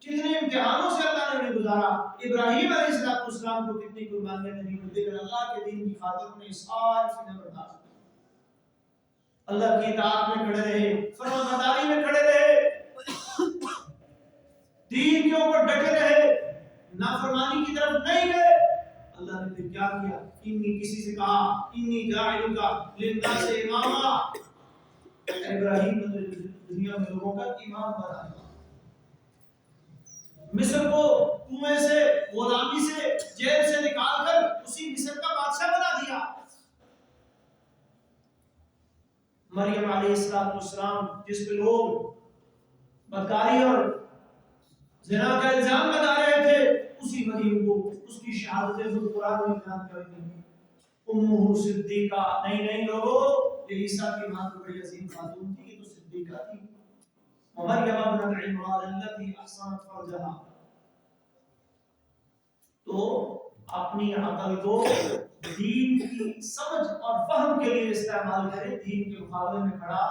کتنے امتحانوں سے اللہ نے انہیں گزارا۔ ابراہیم علیہ السلام کو کتنی قربانیاں دینی پڑی، لیکن اللہ کے دین کی خاطر انہیں ساری چیزیں برداشت کی، اللہ کی اطاعت میں کھڑے رہے، فرمانبرداری میں کھڑے رہے، دین کے اوپر ڈٹے رہے، نافرمانی کی طرف نہیں گئے۔ اللہ نے پھر کیا کیا، انی کسی سے کہا انی جاعلک للناس اماما، ابراہیم نے دنیا میں لوگوں کا امام بنایا۔ مصر کو کنویں سے غلامی سے جیل سے نکال کر اسی مصر کا بادشاہ بنا دیا۔ مریم علیہ السلام جس پہ لوگ بدکاری اور زنا کا الزام لگا رہے تھے، اسی مریم کو اس کی شہادتیں جو قرآن میں بیان کر دی، امہ صدیقہ، نہیں لوگوں، یہ عیسیٰ کی ماں تو بڑی عظیم خاتون تھی، یہ تو صدیقہ تھی۔ مریم ابنت عمران التي احصنت فرجها۔ تو اپنی عقل کو دین کی سمجھ اور فہم کے لیے استعمال کریں، دین کے مقابلے میں کھڑا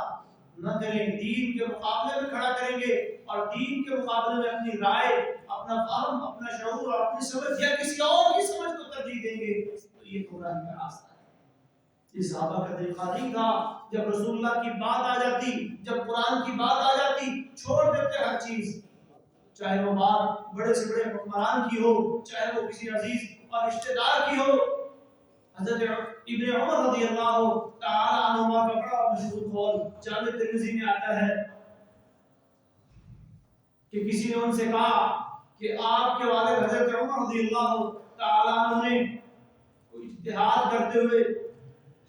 نہ کریں۔ دین کے مقابلے میں کھڑا کریں گے اور دین کے مقابلے میں اپنی رائے، اپنا فہم، اپنا شعور اور اپنی سمجھ یا کسی اور کی سمجھ کو ترجیح دیں گے تو یہ گمراہی کا راستہ ہے۔ یہ صحابہ کا طریقہ نہیں تھا، جب رسول اللہ کی بات آ جاتی، جب قرآن کی بات آ جاتی، چھوڑ دیتے ہر چیز، چاہے وہ بات بڑے سے بڑے حکمران کی ہو، چاہے وہ کسی عزیز اور رشتہ دار کی ہو۔ حضرت ابن عمر رضی اللہ تعالی عنہما کا بڑا مشہور قول جامع ترمذی میں آتا ہے کہ کسی نے ان سے کہا کہ آپ کے والد حضرت عمر رضی اللہ تعالی عنہ نے کوئی اجتہاد کرتے ہوئے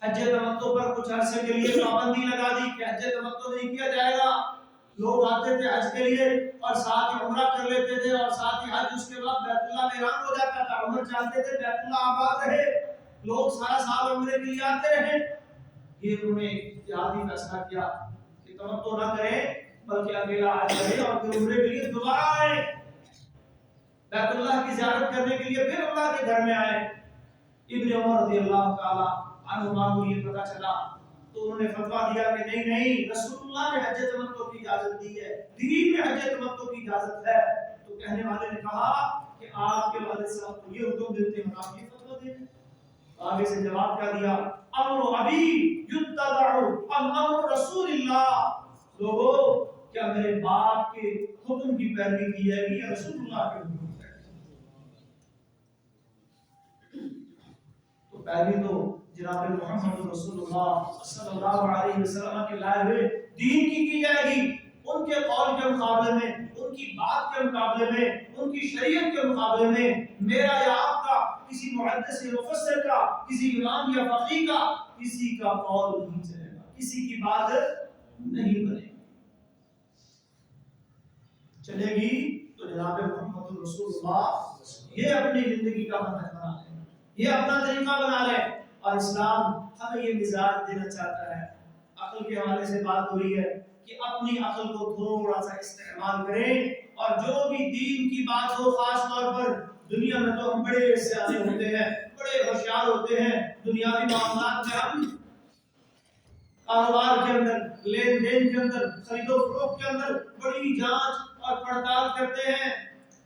حج تمتع پر کچھ عرصے کے لیے پابندی لگا دی کہ حج تمتع نہیں کیا جائے گا۔ لوگ آتے تھے حج کے لیے اور ساتھ ہی عمرہ کر لیتے تھے اور ساتھ ہی حج، اس کے بعد بیت اللہ میں احرام ہو جاتا تھا۔ عمر چاہتے تھے بیت اللہ آباد رہے، لوگ سارا سال عمرے کے لیے آتے رہے۔ یہ انہوں نے اتحادی فیصلہ کیا کہ تمتع نہ کریں بلکہ اکیلا حج کریں اور پھر عمرے کے لیے دوبارہ آئیں، بیت اللہ کی زیارت کرنے کے لیے پھر اللہ کے گھر میں آئیں۔ ابن عمر رضی اللہ تعالی عنہما کو یہ پتہ چلا تو انہوں نے فتویٰ دیا کہ نہیں، رسول اللہ نے حج تمتع کی اجازت دی ہے، دین میں حج تمتع کی اجازت ہے۔ تو کہنے والے نے کہا کہ آپ کے والد صاحب کو یہ حکم دیتے ہیں، آپ یہ فتویٰ دے دیں۔ آگے سے جواب کیا دیا، امر ابی یتبع ام امر رسول اللہ، لوگوں کیا میرے باپ کے حکم کی پیروی کی جائے گی یا رسول اللہ کے حکم کی پیروی؟ تو پیروی تو جناب محمد رسول اللہ صلی اللہ علیہ وسلم کے لائے ہوئے دین کی جائے گی، ان کے قول کے مقابلے میں، ان کی بات کے مقابلے میں، ان کی شریعت کے مقابلے میں میرا یا آپ کا، کسی محدث یا مفسر کا، کسی امام یا فقیہ کا، کسی کا قول نہیں چلے گا، کسی کی بات نہیں بنے گی۔ چلے گی تو جناب محمد رسول اللہ یہ اپنی زندگی کا منہج بنا لیں، یہ اپنا طریقہ بنا لیں۔ اور اسلام ہمیں یہ مزاج دینا چاہتا ہے، عقل کے حوالے سے بات ہو رہی ہے کہ اپنی عقل کو تھوڑا سا استعمال کریں اور جو بھی دین کی بات ہو، خاص طور پر دنیا میں تو ہم بڑے سیانے ہوتے ہیں، بڑے ہوشیار ہوتے ہیں، دنیاوی معاملات میں ہم کاروبار کے اندر، لین دین کے اندر، خرید و فروخت کے اندر بڑی جانچ اور پڑتال کرتے ہیں،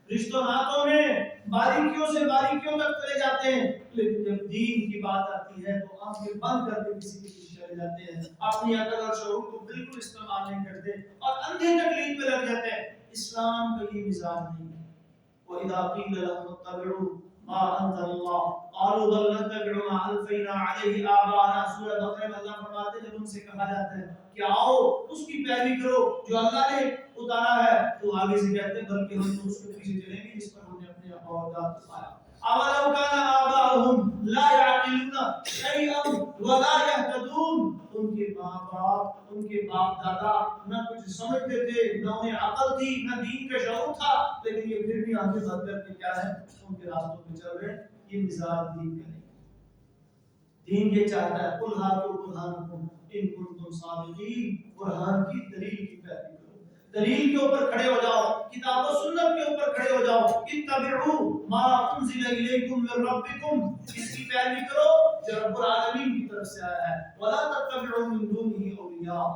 رشتوں ناتوں میں باریکیوں سے باریکیوں تک چلے جاتے ہیں، لیکن جب دین کی بات آتی ہے تو آنکھیں بند کر کے کسی کے پیچھے چلے جاتے ہیں، اپنی عقل اور شعور کو بالکل استعمال نہیں کرتے اور اندھی تکلیف میں لگ جاتے ہیں۔ اسلام کا یہ مزاج نہیں ہے۔ وَإِذَا قِيلَ لَهُمُ اتَّبِعُوا ما انزل اللہ قالوا بل نتبع ما الفینا علیہ آباءنا. سورہ بقرہ میں اللہ فرماتے ہیں جب ان سے کہا جاتا ہے کہ آؤ اس کی پیروی کرو جو اللہ نے اتارا ہے، تو آگے سے کہتے ہیں بلکہ ہم تو اس کے پیچھے چلیں گے جس پر ہم نے اپنے ابا و اجداد کو پایا. اولو کان آباؤہم لا یعقلون شیئا ولا یہتدون. ان کے ماں باپ، ان کے باپ دادا نہ کچھ سمجھتے تھے، نہ انہیں عقل تھی، نہ دین کا شعور تھا، لیکن یہ پھر بھی آگے بڑھ کر کے کیا ہے ان کے راستوں پہ چل رہے ہیں. یہ مزاج دین کا نہیں. دین یہ چاہتا ہے قل ہاتوا برہانکم ان کنتم صادقین. قرآن کی دلیل کی پیروی کرو، دلیل کے اوپر کھڑے ہو جاؤ، کتاب و سنت کے اوپر کھڑے ہو جاؤ. اتبعوا ما انزل الیکم من ربکم. اس کی پیروی کرو جو رب العالمین کی طرف سے آیا ہے. ولا تتبعوا من دونه اولیاء.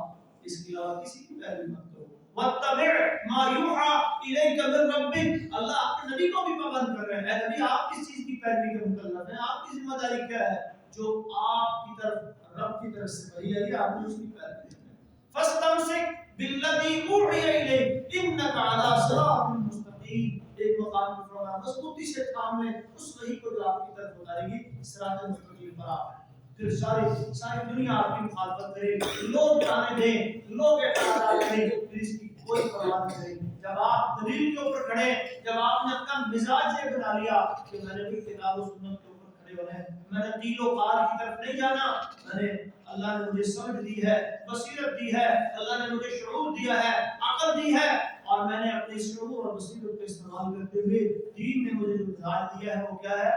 اس کے علاوہ کسی کی پیروی مت کرو. واتبع ما یوحى الیک من ربک. اللہ اپنے نبی کو بھی پابند کر رہے ہیں، اے نبی آپ کس چیز کی پیروی کے مکلف ہیں، آپ کی ذمہ داری کیا ہے؟ جو آپ کی طرف رب کی طرف سے وحی آئی آپ نے اس کی پیروی کرنی ہے. فاستمسک بالذی اوحی الیک انک علی صراط مستقیم. ایک مقام پر فرمایا مضبوطی سے تھام لیں اس وحی کو جو آپ کی طرف اتاری گی، صراط مستقیم پر آپ. پھر ساری دنیا آپ کی مخالفت کرے، لوگ تانے دیں، لوگ اعتراضات کریں، پھر اس کی کوئی پرواہ نہیں کریں. جب آپ دلیل کے اوپر کھڑے، جب آپ نے اپنا مزاج یہ بنا لیا کہ میں نے بھی کتاب و سنت کے اوپر کھڑے ہونا ہے، میں نے تیل و قار کی طرف نہیں جانا، میں نے اللہ نے مجھے سمجھ دی ہے، بصیرت دی ہے، اللہ نے مجھے شعور دیا ہے، عقل دی ہے، اور میں نے اپنے شعور اور بصیرت کا استعمال کرتے ہوئے دین نے مجھے جو مزاج دیا ہے وہ کیا ہے؟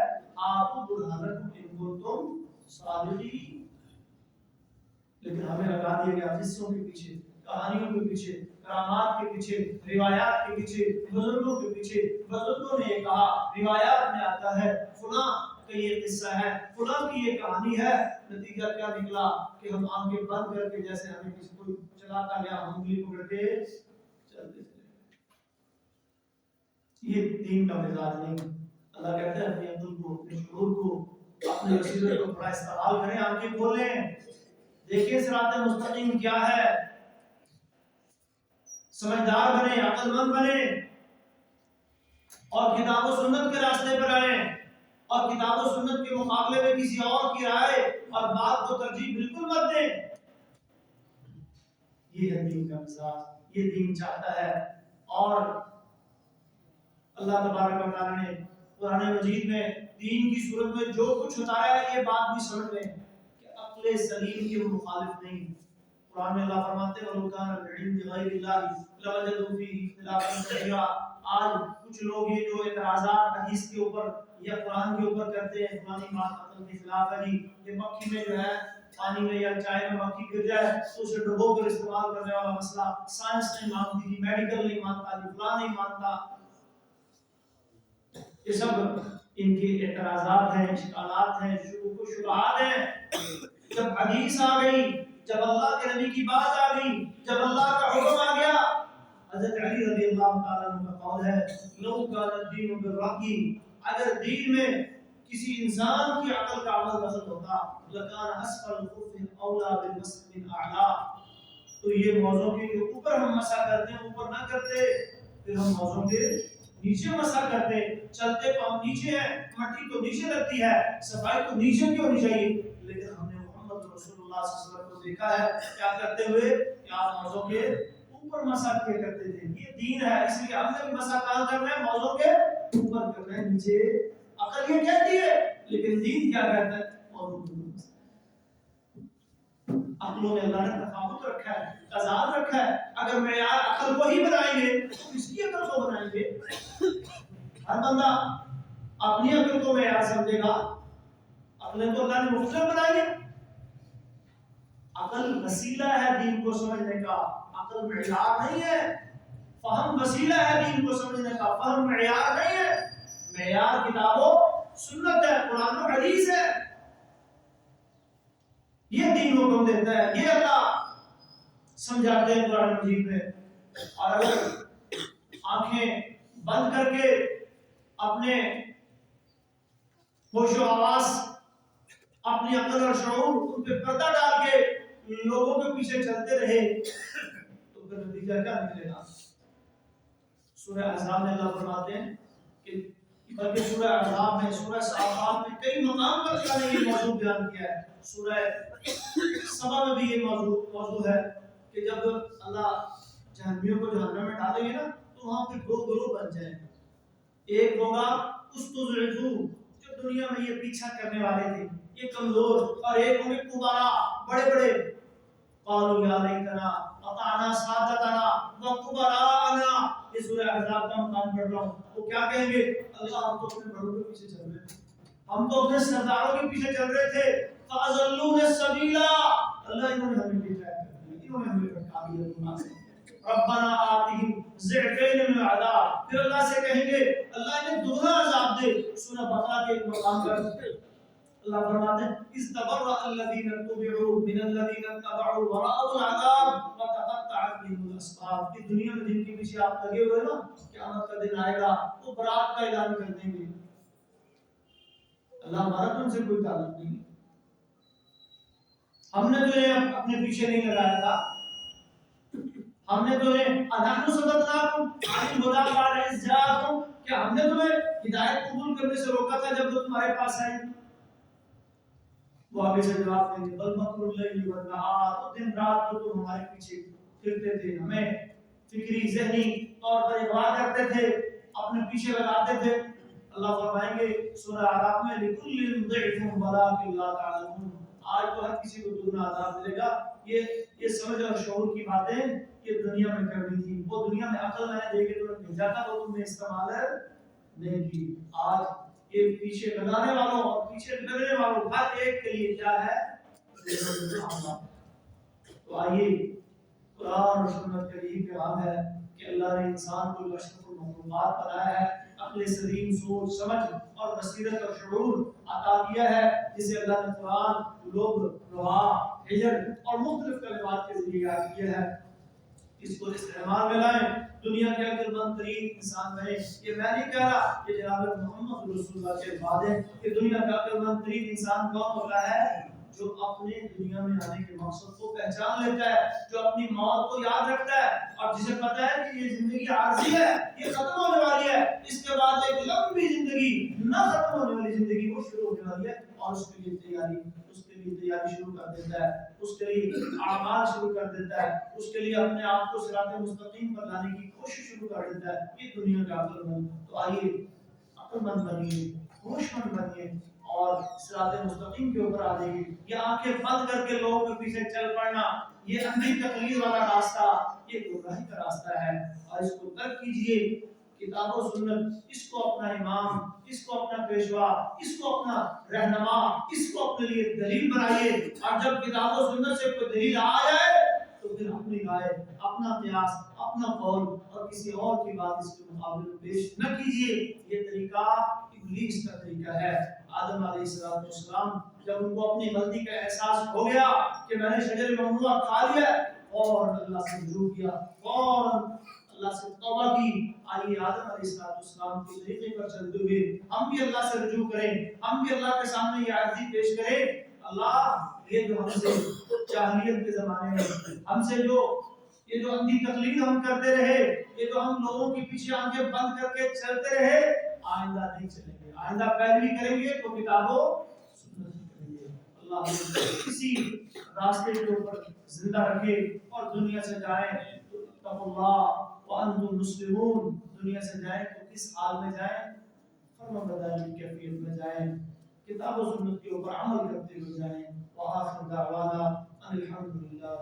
آپ برہانکم ان کنتم صادقین. لیکن ہمیں لگا دیا گیا قصوں کے پیچھے، کہانیوں کے پیچھے، کرامات کے پیچھے، روایات کے پیچھے، بزرگوں کے پیچھے. بزرگوں نے یہ کہا، روایات میں آتا ہے فلاں کا یہ قصہ ہے، فلاں کی یہ کہانی ہے. نتیجہ کیا نکلا کہ ہم آنکھیں بند کر کے جیسے ہمیں کسی کو چلاتا گیا ہم انگلی پکڑ کے چلتے چلے. یہ دین کا مزاج نہیں. اللہ کہتے ہیں اپنی عقل کو، اپنے شعور کو، اپنے بصیرت کو بڑا استعمال کریں، آنکھیں کھولیں، دیکھیں صراط مستقیم کیا ہے، سمجھدار بنے، عقل مند بنے، اور کتاب و سنت کے راستے پر آئیں، اور کتاب و سنت کے مقابلے میں کسی اور کی رائے اور بات کو ترجیح بالکل مت دیں. یہ ہے دین کا مزاج، یہ دین چاہتا ہے. اور اللہ تبارک و تعالی نے قرآن مجید میں دین کی صورت میں جو کچھ اتارا ہے یہ بات بھی سمجھ لیں کہ عقل سلیم کے مخالف نہیں. قرآن میں اللہ فرماتے ہیں وَلَوْ كَانَ الْعِلْمُ بِغَيْرِ اللَّهِ لَوَجَدُوا فِيهِ اخْتِلَافًا كَثِيرًا. آج کچھ لوگ یہ جو اعتراضات حدیث کے اوپر یا قرآن کے اوپر کرتے ہیں، فلانی بات عقل کے خلاف ہے جی، یہ مکھی میں جو ہے پانی میں یا چائے میں مکھی گر جائے تو اسے ڈبو کر استعمال کرنے والا مسئلہ سائنس نہیں مانتی جی، میڈیکل نہیں مانتا جی، فلاں نہیں مانتا. یہ سب ان کے اعتراضات ہیں، اشکالات ہیں، شکوک و شبہات ہیں. جب حدیث آ گئی، جب اللہ کے نبی کی بات آ گئی، جب اللہ کا حکم آ گیا، حضرت علی رضی اللہ تعالیٰ عنہ کا قول ہے لو کان الدین بالرأی. اگر دین میں کسی انسان کی عقل کا عمل دخل ہوتا لکان اسفل الخف اولا بالمسح من اعلی. تو یہ موضوع کے اوپر ہم مسح کرتے ہیں، اوپر نہ کرتے، پھر ہم موضوع کے نیچے مسح کرتے. چلتے پاؤں نیچے ہیں، مٹی تو نیچے لگتی ہے، صفائی تو نیچے کی ہونی چاہیے. لیکن ہم نے محمد رسول اللہ صلی اللہ علیہ وسلم کو دیکھا ہے کیا کرتے ہوئے کہ آپ موضوع کے اوپر مسح کیا کرتے تھے. یہ دین ہے، اس لیے ہم نے بھی مسح کہاں کرنا ہے؟ موضوع کے اوپر کرنا ہے، نیچے. عقل یہ کہتی ہے لیکن دین کیا کہتا ہے؟ موضوع کے اوپر. عقلوں میں اللہ نے تفاوت رکھا ہے، تضاد رکھا ہے. اگر معیار عقل کو ہی بنائیں گے تو کس کی عقل کو بنائیں گے؟ ہر بندہ اپنی عقل کو معیار سمجھے گا. عقلیں تو اللہ نے مختلف بنائی ہے. عقل وسیلہ ہے دین کو سمجھنے کا، عقل معیار نہیں ہے. فہم وسیلہ ہے دین کو سمجھنے کا، فہم معیار نہیں ہے. معیار کتاب و سنت ہے، قرآن و حدیث ہے. یہ دین حکم دیتا ہے، یہ اللہ سمجھاتے ہیں قرآن مجید میں. اور اگر آنکھیں بند کر کے اپنے ہوش و حواس، اپنی عقل اور شعور ان پہ پردہ ڈال کے لوگوں کے پیچھے چلتے رہے تو نتیجہ کیا نکلے گا؟ سورہ احزاب میں اللہ فرماتے ہیں کہ بلکہ سورہ احزاب میں، سورہ صافات میں کئی مقام پر اللہ نے یہ موضوع بیان کیا ہے. سورہ سبا میں بھی یہ موضوع ہے کہ جب اللہ جہنمیوں کو جہنم میں ڈالیں گے نا تو وہاں پہ دو گروہ بن جائیں گے. ایک ہوگا استضعفو جو دنیا میں یہ پیچھا کرنے والے تھے، یہ کمزور، اور ایک ہوں گے کبارا، بڑے بڑے. قالوا یا لیتنا اطعنا سادتنا وکبراءنا، یہ سورہ احزاب کا مقام پڑھ رہا ہوں. وہ کیا کہیں گے؟ اللہ ہم تو اپنے بڑوں کے پیچھے چل رہے تھے، ہم تو اپنے سرداروں کے پیچھے چل رہے تھے. فاضلون السبیلا، اللہ انہوں نے ہمیں بھٹکایا، انہوں نے ہمیں بھٹکا دیا گناہ سے. ربنا آتihim ضعفین من العذاب، پھر اللہ سے کہیں گے اللہ انہیں دگنا عذاب دے. سورہ بقرہ کے ایک مقام پر اللہ فرماتے ہیں استبرأ الذین اتبعوا من الذین اتبعوا ورأوا العذاب وتقطعت بهم الاسباب. کہ دنیا میں جن کے پیچھے آپ لگے ہوئے نا، قیامت کا دن آئے گا وہ برات کا اعلان کر دیں گے. اللہ ہمارا تو ان سے کوئی تعلق نہیں، ہم نے تو انہیں اپنے پیچھے نہیں لگایا تھا، ہم نے تمہیں انحن صدقناکم عن الهدى بعد اذ جاءکم، کیا ہم نے تمہیں ہدایت قبول کرنے سے روکا تھا جب وہ تمہارے پاس آئی؟ وہ آگے سے جواب دیں گے بل مکر اللیل والنہار، اور دن رات کو تم ہمارے پیچھے پھرتے تھے، ہمیں فکری ذہنی طور پر اغوا کرتے تھے، اپنے پیچھے لگاتے تھے. اللہ فرمائیں گے سورہ اعراف میں لکل ضعف ولکن لا تعلمون، آج تو ہر کسی کو دگنا عذاب ملے گا. یہ سمجھ اور شعور کی باتیں یہ دنیا میں کرنی تھی، وہ دنیا میں عقل میں دے کے تمہیں بھیجا تھا، وہ تم نے استعمال نہیں کی. آج یہ پیچھے لگانے والوں اور پیچھے لگنے والوں ہر ایک کے لیے کیا ہے؟ تو آئیے قرآن اور سنت کا یہی پیغام ہے کہ اللہ نے انسان کو اشرف المخلوقات بنایا ہے، عقل سلیم، سوچ سمجھ اور بصیرت اور شعور عطا کیا ہے، جسے اللہ نے قرآن، لب، روا، حجر اور مختلف کلمات کے ذریعے یاد کیا ہے. اس کو استعمال میں لائیں، دنیا کے عقل مند ترین انسان بنے. یہ میں نہیں کہہ رہا، یہ جناب محمد رسول اللہ کے الفاظ ہیں کہ دنیا کا عقل مند ترین انسان کون ہوتا ہے؟ جو اپنے دنیا میں آنے کے مقصد کو پہچان لیتا ہے، جو اپنی موت کو یاد رکھتا ہے، اور جسے پتہ ہے کہ یہ زندگی عارضی ہے، یہ ختم ہونے والی ہے، اس کے بعد ایک لمبی زندگی، نہ ختم ہونے والی زندگی وہ شروع ہونے والی ہے. اور اس کے لیے تیاری شروع کر دیتا ہے، اس کے لیے اعمال شروع کر دیتا ہے، اس کے لیے اپنے آپ کو صراط مستقیم پر لانے کی کوشش شروع کر دیتا ہے. یہ دنیا کا عقل مند. تو آئیے عقل مند بنیے، ہوش مند بنیے اور صراط مستقیم کے اوپر آ جائیے. یہ آنکھیں بند کر کے لوگوں کے پیچھے چل پڑنا، یہ اندھی تقلید والا راستہ، یہ گمراہی کا راستہ ہے. اور اس کو ترک کیجیے. کتاب و سنت، اس کو اپنا امام، اس کو اپنا پیشوا، اس کو اپنا رہنما، اس کو اپنے لیے دلیل بنائیے. اور جب کتاب و سنت سے کوئی دلیل آ جائے تو پھر اپنی رائے، اپنا قیاس، اپنا قول اور کسی اور کی بات اس کے مقابلے میں پیش نہ کیجیے. یہ طریقہ ابلیس کا طریقہ ہے. آدم علیہ السلام جب ان کو اپنی غلطی کا احساس ہو گیا کہ میں نے شجر ممنوعہ کھا لیا، اور اللہ سے رجوع کیا، اور اللہ سے توبہ کی. آئیے آدم علیہ السلام کے طریقے پر چلتے ہوئے ہم بھی اللہ سے رجوع کریں، ہم بھی اللہ کے سامنے یہ عرضی پیش کریں. اللہ، یہ جو ہم سے جاہلیت کے زمانے میں ہم سے یہ جو اندھی تقلید ہم کرتے رہے، یہ جو ہم لوگوں کے پیچھے آنکھیں بند کر کے چلتے رہے، آئندہ نہیں چلیں گے. آئندہ پیروی کریں گے تو کتاب و سنت کریں گے. اللہ کسی راستے کے اوپر زندہ رکھے اور دنیا سے جائیں تو اتقوا اللہ وانتم مسلمون. دنیا سے جائیں تو کس حال میں جائیں؟ فرمانبرداری کی کیفیت میں جائیں، کتاب و سنت کے اوپر عمل کرتے ہوئے جائیں. وآخر دعوانا ان الحمد للہ.